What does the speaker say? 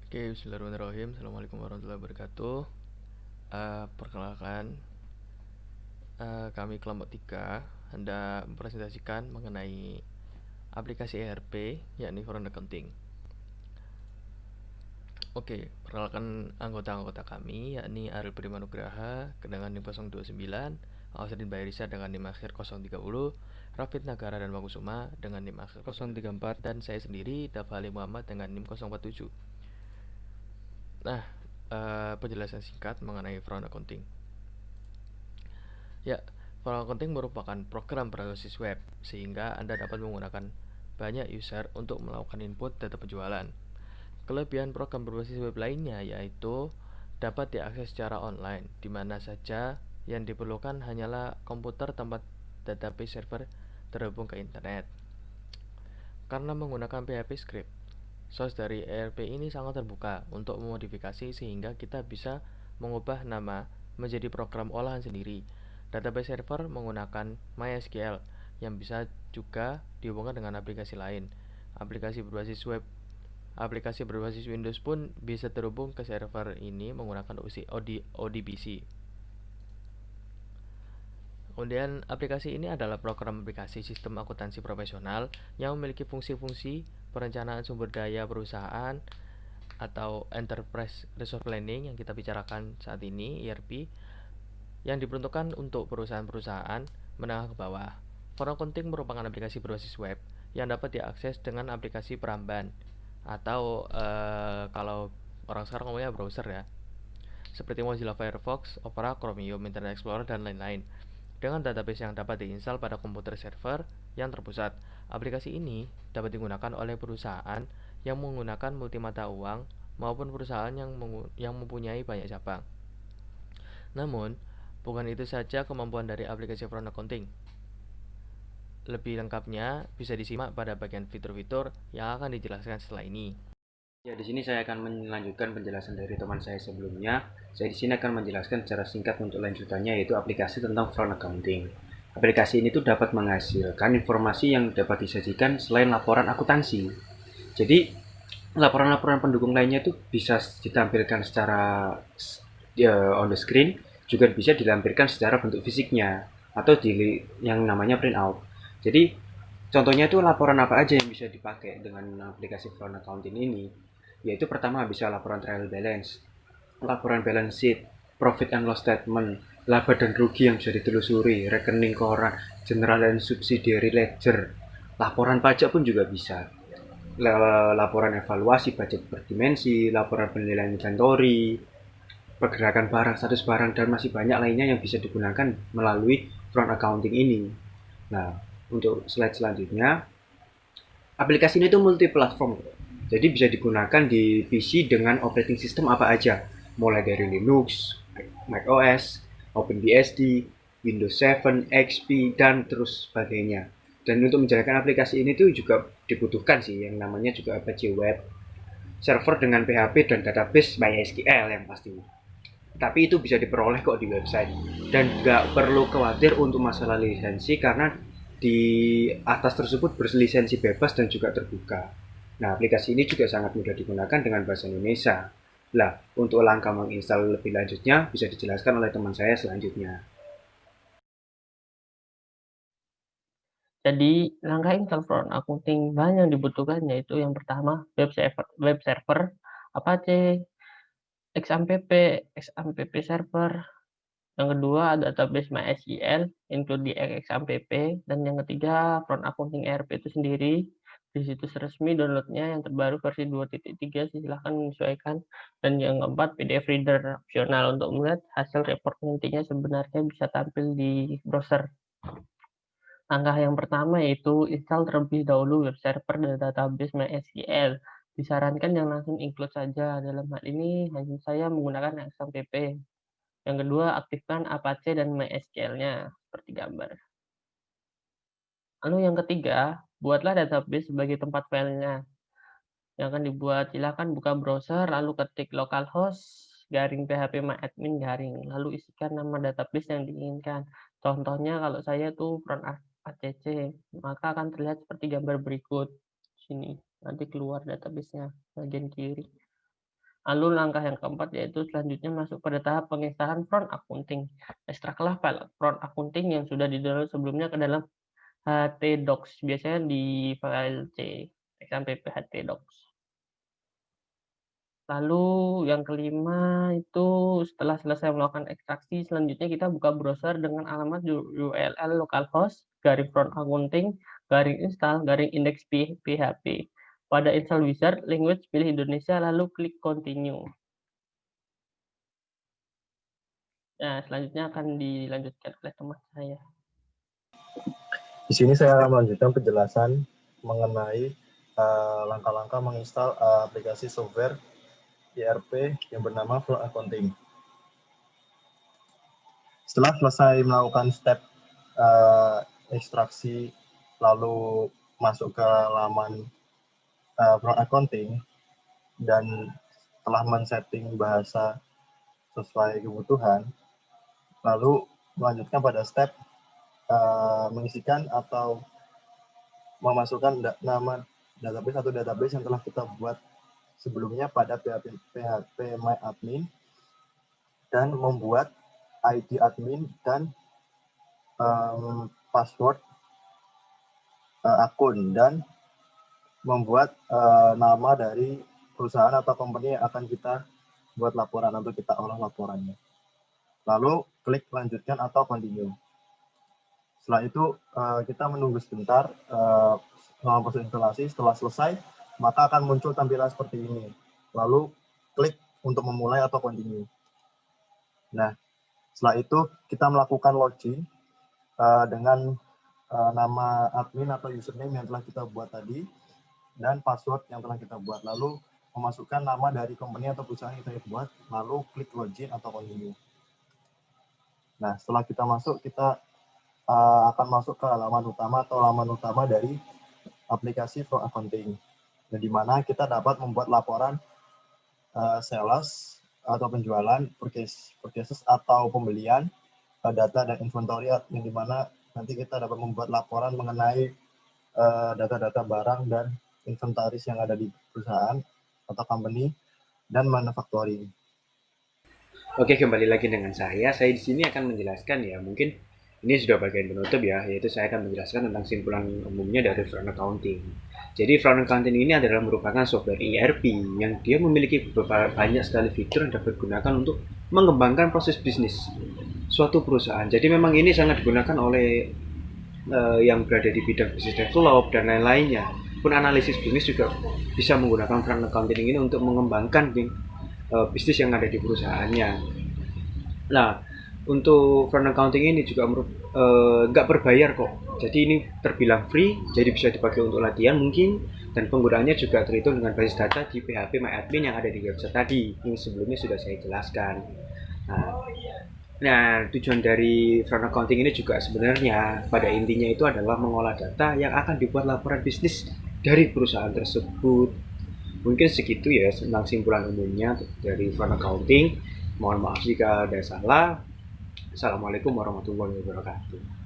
Oke, bismillahirrahmanirrahim. Assalamualaikum warahmatullahi wabarakatuh. Perkenalkan, kami kelompok 3 hendak mempresentasikan mengenai aplikasi ERP, yakni Front Accounting. Oke, perkenalkan anggota-anggota kami, yakni Ariel Primanugraha dengan NIM 029, Ausrin Bayrisa dengan NIM akhir 030, Rafid Nagara dan Makusuma dengan NIM akhir 034, dan saya sendiri, Dafa Ali Muhammad dengan NIM 047. Nah, penjelasan singkat mengenai Front Accounting. Ya, Front Accounting merupakan program berbasis web, sehingga Anda dapat menggunakan banyak user untuk melakukan input data penjualan. Kelebihan program berbasis web lainnya yaitu dapat diakses secara online, di mana saja yang diperlukan hanyalah komputer tempat database server terhubung ke internet. Karena menggunakan PHP script, source dari ERP ini sangat terbuka untuk memodifikasi sehingga kita bisa mengubah nama menjadi program olahan sendiri. Database server menggunakan MySQL yang bisa juga dihubungkan dengan aplikasi lain. Aplikasi berbasis web, aplikasi berbasis Windows pun bisa terhubung ke server ini menggunakan ODBC. Kemudian aplikasi ini adalah program aplikasi sistem akuntansi profesional yang memiliki fungsi-fungsi perencanaan sumber daya perusahaan atau Enterprise Resource Planning yang kita bicarakan saat ini, ERP, yang diperuntukkan untuk perusahaan-perusahaan menengah ke bawah. For Accounting merupakan aplikasi berbasis web yang dapat diakses dengan aplikasi peramban atau kalau orang sekarang ngomongnya browser ya, seperti Mozilla Firefox, Opera, Chromium, Internet Explorer, dan lain-lain. Dengan database yang dapat diinstal pada komputer server yang terpusat, aplikasi ini dapat digunakan oleh perusahaan yang menggunakan multimata uang maupun perusahaan yang mempunyai banyak cabang. Namun, bukan itu saja kemampuan dari aplikasi Front Accounting. Lebih lengkapnya bisa disimak pada bagian fitur-fitur yang akan dijelaskan setelah ini. Ya, di sini saya akan melanjutkan penjelasan dari teman saya sebelumnya. Saya di sini akan menjelaskan secara singkat untuk lanjutannya, yaitu aplikasi tentang front accounting. Aplikasi ini tuh dapat menghasilkan informasi yang dapat disajikan selain laporan akuntansi. Jadi, laporan-laporan pendukung lainnya itu bisa ditampilkan secara on the screen, juga bisa dilampirkan secara bentuk fisiknya atau di yang namanya print out. Jadi, contohnya itu laporan apa aja yang bisa dipakai dengan aplikasi front accounting ini, yaitu pertama bisa laporan trial balance, laporan balance sheet, profit and loss statement, laba dan rugi yang bisa ditelusuri, rekening koran, general dan subsidiary ledger, laporan pajak pun juga bisa, laporan evaluasi budget per dimensi, laporan penilaian inventory, pergerakan barang, status barang, dan masih banyak lainnya yang bisa digunakan melalui front accounting ini. Nah, untuk slide selanjutnya, aplikasi ini tuh multi platform. Jadi bisa digunakan di PC dengan operating system apa aja, mulai dari Linux, macOS, OpenBSD, Windows 7, XP, dan terus sebagainya. Dan untuk menjalankan aplikasi ini tuh juga dibutuhkan sih yang namanya juga Apache Web, server dengan PHP dan database MySQL yang pasti. Tapi itu bisa diperoleh kok di website. Dan nggak perlu khawatir untuk masalah lisensi karena di atas tersebut berlisensi bebas dan juga terbuka. Nah, aplikasi ini juga sangat mudah digunakan dengan bahasa Indonesia. Lah, untuk langkah menginstal lebih lanjutnya bisa dijelaskan oleh teman saya selanjutnya. Jadi langkah install front accounting bahan yang dibutuhkan yaitu yang pertama web server Apache, XAMPP, XAMPP server. Yang kedua database MySQL include di XAMPP, dan yang ketiga front accounting ERP itu sendiri. Di situs resmi downloadnya yang terbaru versi 2.3, silahkan menyesuaikan. Dan yang keempat PDF reader opsional untuk melihat hasil report nantinya sebenarnya bisa tampil di browser. Langkah yang pertama yaitu install terlebih dahulu web server dan database MySQL. Disarankan yang langsung include saja. Dalam hal ini hanya saya menggunakan XAMPP. Yang kedua, aktifkan Apache dan MySQL-nya seperti gambar. Lalu yang ketiga, buatlah database sebagai tempat filenya. Yang akan dibuat, silakan buka browser, lalu ketik localhost /phpMyAdmin lalu isikan nama database yang diinginkan. Contohnya kalau saya tuh front ACC, maka akan terlihat seperti gambar berikut. Sini, nanti keluar database-nya bagian kiri. Lalu langkah yang keempat yaitu selanjutnya masuk pada tahap pengesahan front accounting. Ekstraklah file front accounting yang sudah di-download sebelumnya ke dalam htdocs, biasanya di file C, XMPP htdocs. Lalu yang kelima itu setelah selesai melakukan ekstraksi, selanjutnya kita buka browser dengan alamat URL localhost /front accounting /install /index php. Pada install wizard, language pilih Indonesia lalu klik continue. Nah, selanjutnya akan dilanjutkan oleh teman saya. Di sini saya akan melanjutkan penjelasan mengenai langkah-langkah menginstal aplikasi software ERP yang bernama Front Accounting. Setelah selesai melakukan step ekstraksi, lalu masuk ke laman Front Accounting, dan telah men-setting bahasa sesuai kebutuhan, lalu melanjutkan pada step mengisikan atau memasukkan nama database atau database yang telah kita buat sebelumnya pada PHP MyAdmin, dan membuat ID admin dan password akun, dan membuat nama dari perusahaan atau company yang akan kita buat laporan atau kita olah laporannya. Lalu klik lanjutkan atau continue. Setelah itu kita menunggu sebentar selama proses instalasi. Setelah selesai, maka akan muncul tampilan seperti ini. Lalu klik untuk memulai atau continue. Nah, setelah itu kita melakukan login dengan nama admin atau username yang telah kita buat tadi dan password yang telah kita buat. Lalu memasukkan nama dari company atau perusahaan yang kita buat, lalu klik login atau continue. Nah, setelah kita masuk, kita akan masuk ke halaman utama atau laman utama dari aplikasi Front Accounting, di mana kita dapat membuat laporan sales atau penjualan, purchases atau pembelian, data dan inventory, yang di mana nanti kita dapat membuat laporan mengenai data-data barang dan inventaris yang ada di perusahaan atau company dan manufacturing. Oke, kembali lagi dengan saya. Saya di sini akan menjelaskan ya, mungkin ini sudah bagian penutup ya, yaitu saya akan menjelaskan tentang simpulan umumnya dari Front Accounting. Jadi Front Accounting ini adalah merupakan software ERP yang dia memiliki beberapa banyak sekali fitur yang dapat digunakan untuk mengembangkan proses bisnis suatu perusahaan. Jadi memang ini sangat digunakan oleh yang berada di bidang bisnis develop dan lain-lainnya. Pun analisis bisnis juga bisa menggunakan Front Accounting ini untuk mengembangkan bisnis yang ada di perusahaannya. Nah, untuk Front Accounting ini juga nggak berbayar kok. Jadi ini terbilang free, jadi bisa dipakai untuk latihan mungkin, dan penggunaannya juga terhitung dengan basis data di PHP MyAdmin yang ada di website tadi, yang sebelumnya sudah saya jelaskan. Nah, tujuan dari Front Accounting ini juga sebenarnya pada intinya itu adalah mengolah data yang akan dibuat laporan bisnis dari perusahaan tersebut. Mungkin segitu ya tentang simpulan umumnya dari Front Accounting. Mohon maaf jika ada salah. Assalamualaikum warahmatullahi wabarakatuh.